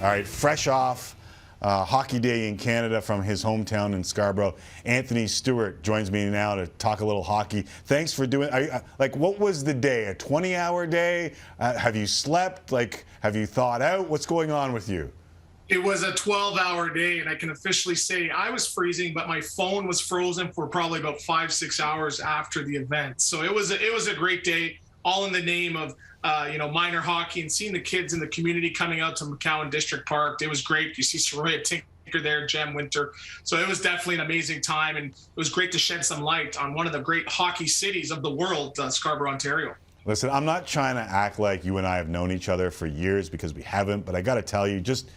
All right, fresh off Hockey Day in Canada from his hometown in Scarborough, Anthony Stewart joins me now to talk a little hockey. Thanks for doing. What was the day? A 20-hour day? Have you slept? Have you thought out? What's going on with you? It was a 12-hour day, and I can officially say I was freezing, but my phone was frozen for probably about 5-6 hours after the event. So it was a great day, all in the name of minor hockey, and seeing the kids in the community coming out to McCowan District Park. It was great. You see Soraya Tinker there, Jem Winter. So it was definitely an amazing time, and it was great to shed some light on one of the great hockey cities of the world, Scarborough, Ontario. Listen, I'm not trying to act like you and I have known each other for years, because we haven't, but I got to tell you, just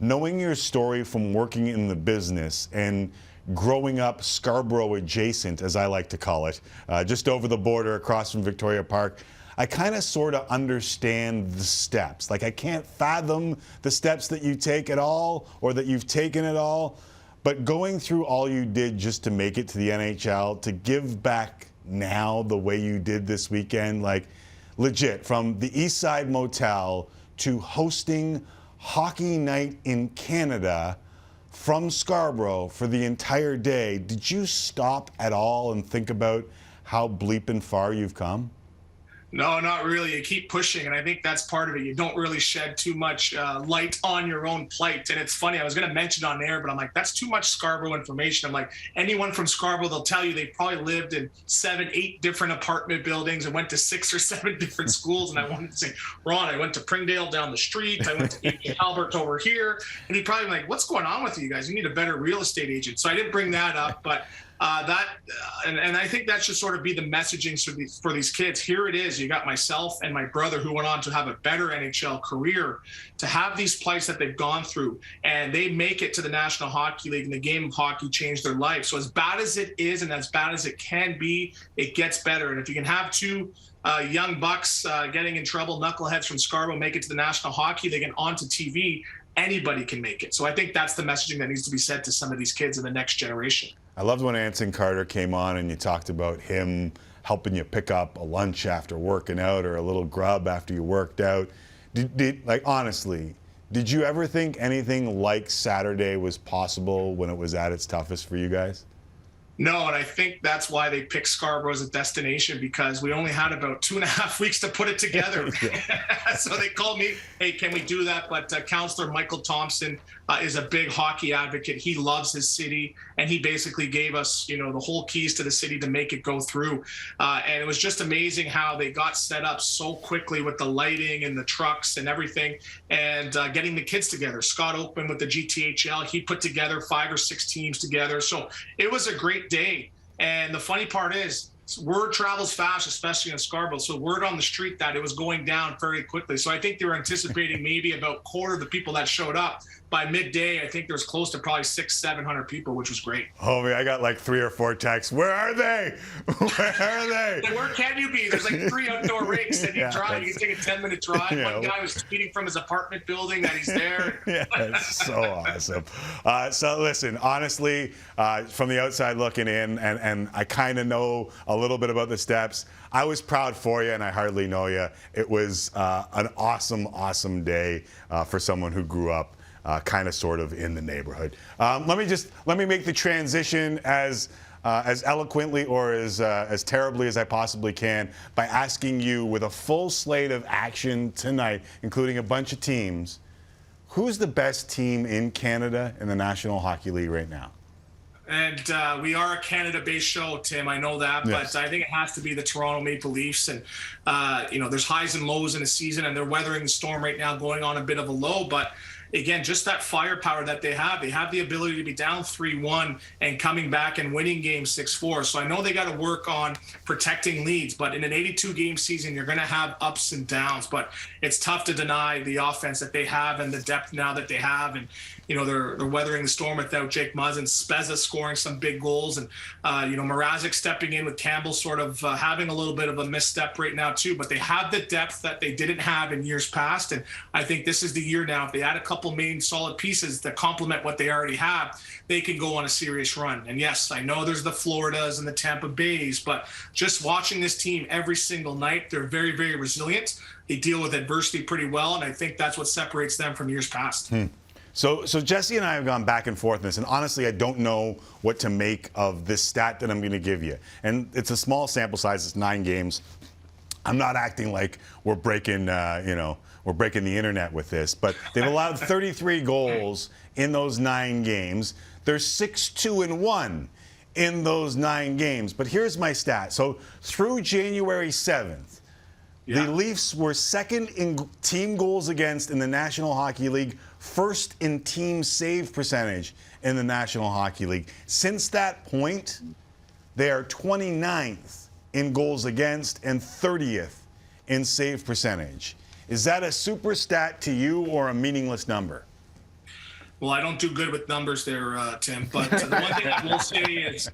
knowing your story from working in the business and growing up Scarborough adjacent, as I like to call it, just over the border across from Victoria Park, I kind of sort of understand the steps. I can't fathom the steps that you take at all, or that you've taken at all, but going through all you did just to make it to the NHL, to give back now the way you did this weekend, legit, from the East Side Motel to hosting Hockey Night in Canada from Scarborough for the entire day. Did you stop at all and think about how bleeping far you've come? No, not really. You keep pushing, and I think that's part of it. You don't really shed too much light on your own plight. And it's funny, I was going to mention on air, but I'm like, that's too much Scarborough information. I'm like, anyone from Scarborough, they'll tell you they probably lived in 7, 8 different apartment buildings and went to 6 or 7 different schools. And I wanted to say, Ron, I went to Pringdale down the street. I went to Albert over here. And he'd probably be like, what's going on with you guys? You need a better real estate agent. So I didn't bring that up, but and I think that should sort of be the messaging for these kids. Here it is. You got myself and my brother, who went on to have a better NHL career, to have these plights that they've gone through, and they make it to the National Hockey League, and the game of hockey changed their life. So as bad as it is and as bad as it can be, it gets better. And if you can have two young bucks getting in trouble, knuckleheads from Scarborough, make it to the National Hockey League and onto TV, anybody can make it. So I think that's the messaging that needs to be said to some of these kids in the next generation. I loved when Anson Carter came on and you talked about him helping you pick up a lunch after working out, or a little grub after you worked out. Honestly, did you ever think anything like Saturday was possible when it was at its toughest for you guys? No, and I think that's why they picked Scarborough as a destination, because we only had about 2.5 weeks to put it together. So they called me, hey, can we do that? But Councillor Michael Thompson is a big hockey advocate. He loves his city, and he basically gave us, the whole keys to the city to make it go through. And it was just amazing how they got set up so quickly with the lighting and the trucks and everything, and getting the kids together. Scott Oakman with the GTHL, he put together 5 or 6 teams together. So it was a great day. And the funny part is, word travels fast, especially in Scarborough. So word on the street that it was going down very quickly. So I think they were anticipating maybe about a quarter of the people that showed up. By midday, I think there was close to probably 600-700 people, which was great. Oh, man, I got 3 or 4 texts. Where are they? Where are they? And where can you be? There's 3 outdoor rinks that you drive. You can take a 10-minute drive. Yeah. One guy was tweeting from his apartment building that he's there. Yeah, that's so awesome. So listen, honestly, from the outside looking in, and I kind of know a little bit about the steps, I was proud for you, and I hardly know you. It was an awesome, awesome day for someone who grew up kind of sort of in the neighborhood. Let me make the transition as eloquently or as terribly as I possibly can by asking you, with a full slate of action tonight, including a bunch of teams, who's the best team in Canada in the National Hockey League right now? And we are a Canada-based show, Tim. I know that, yes. But I think it has to be the Toronto Maple Leafs. And there's highs and lows in a season, and they're weathering the storm right now, going on a bit of a low. But again, just that firepower that they have the ability to be down 3-1 and coming back and winning games 6-4. So I know they got to work on protecting leads, but in an 82-game season, you're going to have ups and downs. But it's tough to deny the offense that they have and the depth now that they have. And they're weathering the storm without Jake Muzzin, Spezza scoring some big goals, and Mrazek stepping in with Campbell sort of having a little bit of a misstep right now too. But they have the depth that they didn't have in years past, and I think this is the year now. If they add a couple main solid pieces that complement what they already have, they can go on a serious run. And yes, I know there's the Floridas and the Tampa Bays, but just watching this team every single night, they're very, very resilient. they deal with adversity pretty well, and I think that's what separates them from years past. So Jesse and I have gone back and forth on this, and honestly, I don't know what to make of this stat that I'm going to give you. And it's a small sample size; it's 9 games. I'm not acting like we're breaking, we're breaking the internet with this, but they've allowed 33 goals in those 9 games. They're 6-2-1 in those 9 games. But here's my stat. So through January 7th, the Leafs were second in team goals against in the National Hockey League, first in team save percentage in the National Hockey League. Since that point, they are 29th in goals against and 30th in save percentage. Is that a super stat to you or a meaningless number? Well, I don't do good with numbers there, Tim. But the one thing I will say is,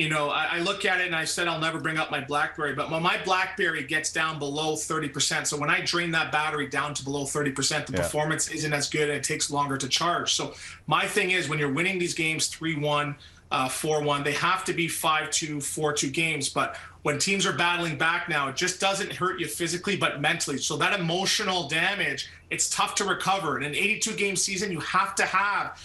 I look at it and I said I'll never bring up my BlackBerry. But when my BlackBerry gets down below 30%, so when I drain that battery down to below 30%, the performance isn't as good and it takes longer to charge. So my thing is, when you're winning these games 3-1, 4-1, they have to be 5-2, 4-2 games. But when teams are battling back now, it just doesn't hurt you physically, but mentally. So that emotional damage, it's tough to recover. In an 82-game season, you have to have,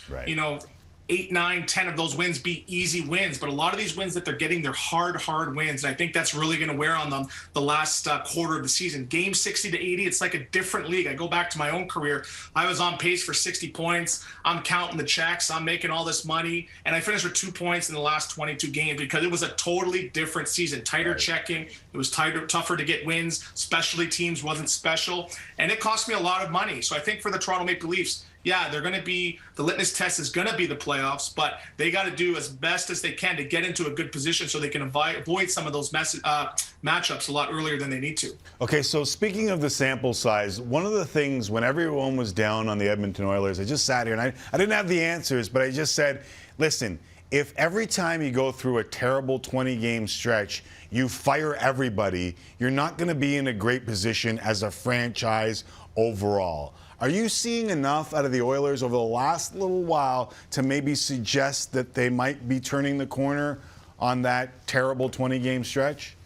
8, 9, 10 of those wins be easy wins. But a lot of these wins that they're getting, they're hard wins. And I think that's really going to wear on them the last quarter of the season. Game 60 to 80, it's like a different league. I go back to my own career. I was on pace for 60 points. I'm counting the checks. I'm making all this money. And I finished with 2 points in the last 22 games because it was a totally different season. Tighter checking. It was tougher to get wins. Specialty teams wasn't special. And it cost me a lot of money. So I think for the Toronto Maple Leafs, they're going to be, the litmus test is going to be the playoffs, but they got to do as best as they can to get into a good position so they can avoid some of those matchups a lot earlier than they need to. Okay, so speaking of the sample size, one of the things when everyone was down on the Edmonton Oilers, I just sat here and I didn't have the answers, but I just said, listen, if every time you go through a terrible 20-game stretch, you fire everybody, you're not going to be in a great position as a franchise overall. Are you seeing enough out of the Oilers over the last little while to maybe suggest that they might be turning the corner on that terrible 20-game stretch?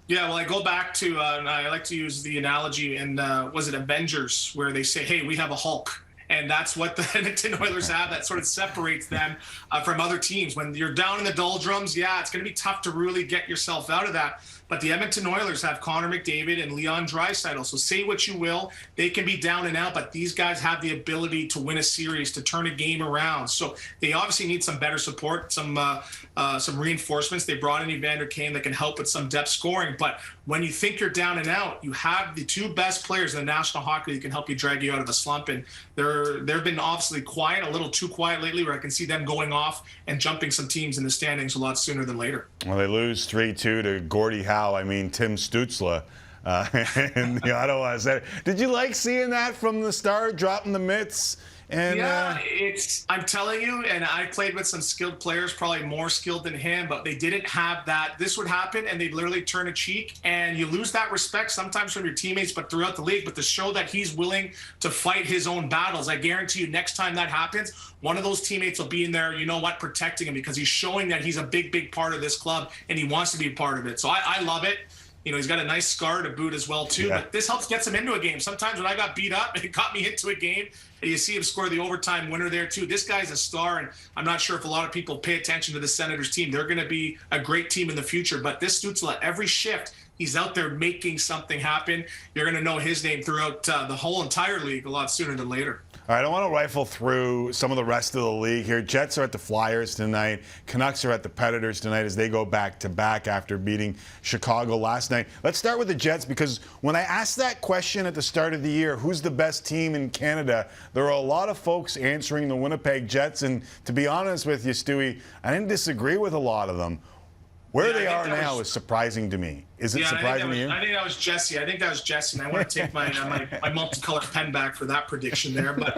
Yeah, well, I go back to, I like to use the analogy in, was it Avengers, where they say, hey, we have a Hulk. And that's what the Edmonton Oilers have. That sort of separates them from other teams. When you're down in the doldrums, it's going to be tough to really get yourself out of that. But the Edmonton Oilers have Connor McDavid and Leon Draisaitl. So say what you will, they can be down and out, but these guys have the ability to win a series, to turn a game around. So they obviously need some better support, some reinforcements. They brought in Evander Kane that can help with some depth scoring. But when you think you're down and out, you have the 2 best players in the National Hockey League that can help you drag you out of the slump. And they've been obviously quiet, a little too quiet lately, where I can see them going off and jumping some teams in the standings a lot sooner than later. Well, they lose 3-2 to Gordie Howe. I mean, Tim Stutzla in the Ottawa Center. Did you like seeing that from the start, dropping the mitts? And, I'm telling you, and I played with some skilled players, probably more skilled than him, but they didn't have that. This would happen, and they'd literally turn a cheek, and you lose that respect sometimes from your teammates, but throughout the league. But to show that he's willing to fight his own battles, I guarantee you next time that happens, one of those teammates will be in there, protecting him, because he's showing that he's a big part of this club, and he wants to be a part of it. So I love it. He's got a nice scar to boot as well, too. Yeah. But this helps get him into a game. Sometimes when I got beat up, it got me into a game. And you see him score the overtime winner there, too. This guy's a star, and I'm not sure if a lot of people pay attention to the Senators team. They're going to be a great team in the future. But this Stutzla, every shift, he's out there making something happen. You're going to know his name throughout the whole entire league a lot sooner than later. All right, I want to rifle through some of the rest of the league here. Jets are at the Flyers tonight. Canucks are at the Predators tonight as they go back-to-back after beating Chicago last night. Let's start with the Jets, because when I asked that question at the start of the year, who's the best team in Canada, there are a lot of folks answering the Winnipeg Jets. And to be honest with you, Stewie, I didn't disagree with a lot of them. Where they are now is surprising to me. Is it surprising to you? I think that was Jesse. And I want to take my multicolored pen back for that prediction there. But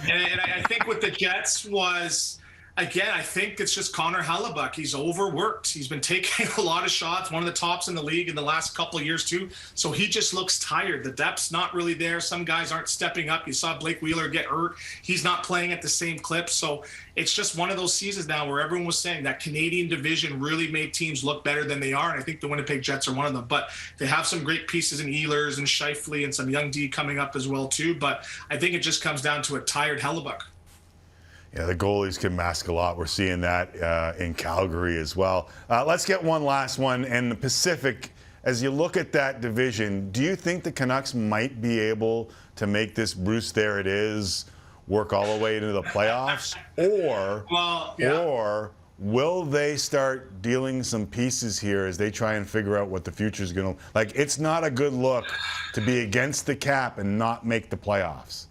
and I think with the Jets was Again, I think it's just Connor Hellebuck. He's overworked. He's been taking a lot of shots, one of the tops in the league in the last couple of years too. So he just looks tired. The depth's not really there. Some guys aren't stepping up. You saw Blake Wheeler get hurt. He's not playing at the same clip. So it's just one of those seasons now where everyone was saying that Canadian division really made teams look better than they are. And I think the Winnipeg Jets are one of them. But they have some great pieces in Ehlers and Scheifele and some young D coming up as well too. But I think it just comes down to a tired Hellebuck. Yeah, the goalies can mask a lot. We're seeing that in Calgary as well. Let's get one last one. In the Pacific, as you look at that division, do you think the Canucks might be able to make this Bruce There It Is work all the way into the playoffs? Or will they start dealing some pieces here as they try and figure out what the future is going to like? It's not a good look to be against the cap and not make the playoffs.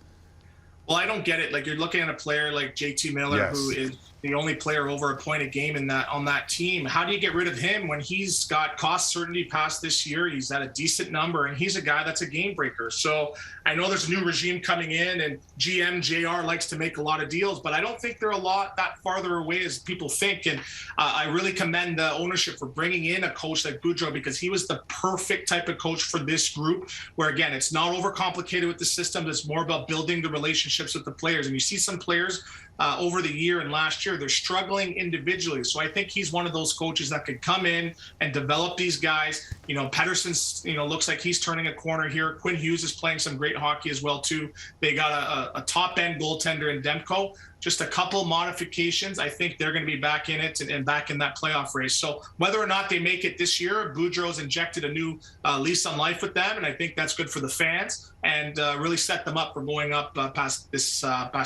Well, I don't get it. Like, you're looking at a player like JT Miller, Yes. who is the only player over a point a game on that team. How do you get rid of him when he's got cost certainty past this year? He's at a decent number, and he's a guy that's a game breaker. So I know there's a new regime coming in, and GM JR likes to make a lot of deals, but I don't think they're a lot that farther away as people think. And I really commend the ownership for bringing in a coach like Boudreau, because he was the perfect type of coach for this group, where, again, it's not overcomplicated with the system. It's more about building the relationships with the players. And you see some players over the year and last year, they're struggling individually. So I think he's one of those coaches that could come in and develop these guys. You know, Pettersson's, looks like he's turning a corner here. Quinn Hughes is playing some great hockey as well, too. They got a top-end goaltender in Demko. Just a couple modifications. I think they're going to be back in it and back in that playoff race. So whether or not they make it this year, Boudreau's injected a new lease on life with them, and I think that's good for the fans and really set them up for going up past this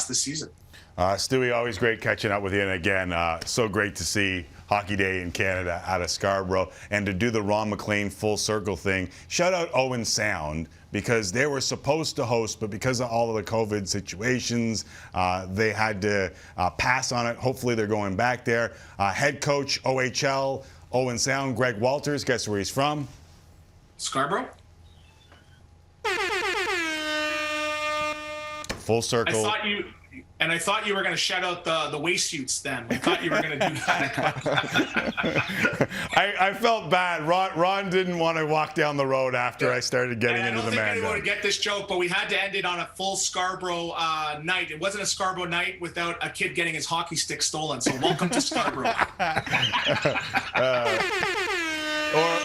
season. Stewie, always great catching up with you. And again, so great to see Hockey Day in Canada out of Scarborough. And to do the Ron MacLean full circle thing, shout out Owen Sound, because they were supposed to host, but because of all of the COVID situations, they had to pass on it. Hopefully they're going back there. Head coach, OHL, Owen Sound, Greg Walters. Guess where he's from? Scarborough. Full circle. I thought you were going to shout out the waist suits then. I thought you were going to do that. I felt bad. Ron didn't want to walk down the road after I started getting into the man. I don't think anyone would get this joke, but we had to end it on a full Scarborough night. It wasn't a Scarborough night without a kid getting his hockey stick stolen. So welcome to Scarborough.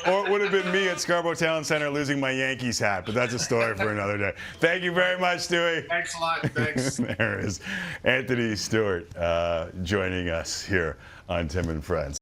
Or it would have been me at Scarborough Town Center losing my Yankees hat, but that's a story for another day. Thank you very much, Stewie. Thanks a lot. Thanks. There is Anthony Stewart joining us here on Tim and Friends.